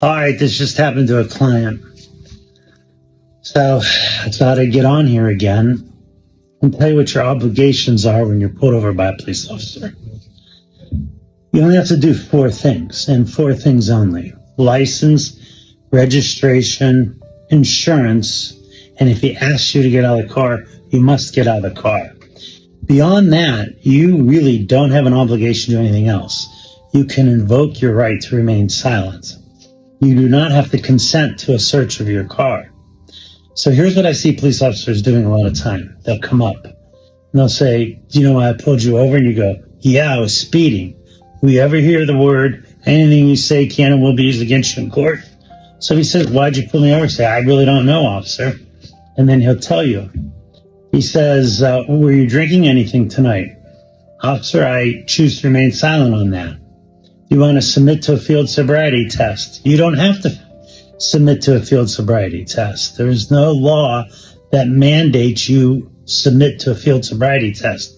All right, this just happened to a client. So I thought I'd get on here again and tell you what your obligations are when you're pulled over by a police officer. You only have to do 4 things, and 4 things only: license, registration, insurance, and if he asks you to get out of the car, you must get out of the car. Beyond that, you really don't have an obligation to do anything else. You can invoke your right to remain silent. You do not have to consent to a search of your car. So here's what I see police officers doing a lot of time. They'll come up and they'll say, "Do you know why I pulled you over?" And you go, "Yeah, I was speeding." Will you ever hear the word, "Anything you say can and will be used against you in court"? So if he says, "Why'd you pull me over?" Say, "I really don't know, officer." And then he'll tell you. He says, "Were you drinking anything tonight?" "Officer, I choose to remain silent on that." "You want to submit to a field sobriety test?" You don't have to submit to a field sobriety test. There is no law that mandates you submit to a field sobriety test.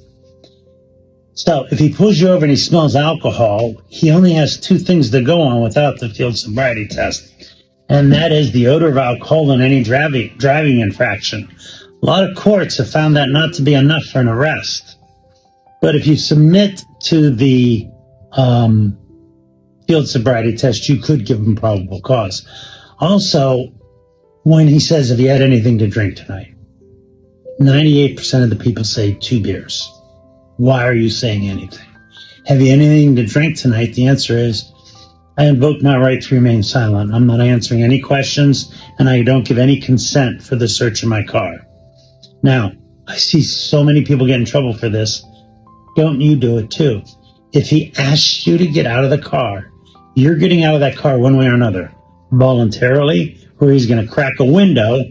So if he pulls you over and he smells alcohol, he only has 2 things to go on without the field sobriety test. And that is the odor of alcohol in any driving infraction. A lot of courts have found that not to be enough for an arrest. But if you submit to the field sobriety test, you could give him probable cause. Also, when he says, "Have you had anything to drink tonight?" 98% of the people say 2 beers. Why are you saying anything? Have you anything to drink tonight? The answer is, I invoke my right to remain silent. I'm not answering any questions, and I don't give any consent for the search of my car. Now, I see so many people get in trouble for this. Don't you do it too. If he asks you to get out of the car, you're getting out of that car one way or another, voluntarily, or he's going to crack a window,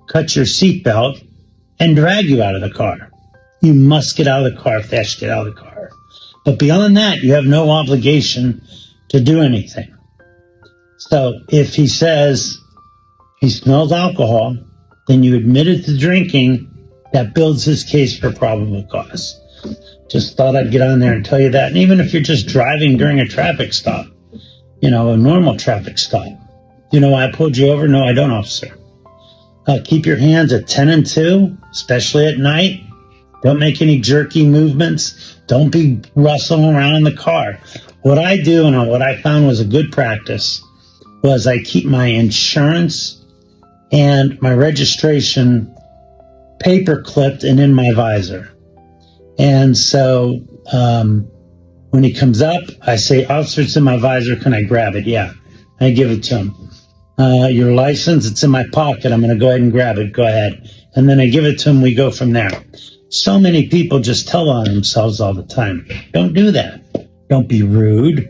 cut your seatbelt, and drag you out of the car. You must get out of the car if they ask you to get out of the car. But beyond that, you have no obligation to do anything. So if he says he smells alcohol, then you admitted to drinking. That builds his case for probable cause. Just thought I'd get on there and tell you that. And even if you're just driving during a traffic stop, a normal traffic stop. "Do you know why I pulled you over?" "No, I don't, officer." Keep your hands at 10 and 2, especially at night. Don't make any jerky movements. Don't be rustling around in the car. What I do, and what I found was a good practice, was I keep my insurance and my registration paper clipped and in my visor. And so when he comes up, I say, "Officer, it's in my visor. Can I grab it?" "Yeah." I give it to him. "Your license, it's in my pocket. I'm going to go ahead and grab it. Go ahead." And then I give it to him. We go from there. So many people just tell on themselves all the time. Don't do that. Don't be rude.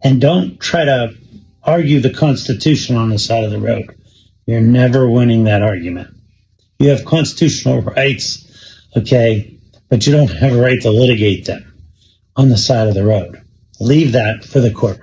And don't try to argue the Constitution on the side of the road. You're never winning that argument. You have constitutional rights, okay, but you don't have a right to litigate them on the side of the road. Leave that for the court.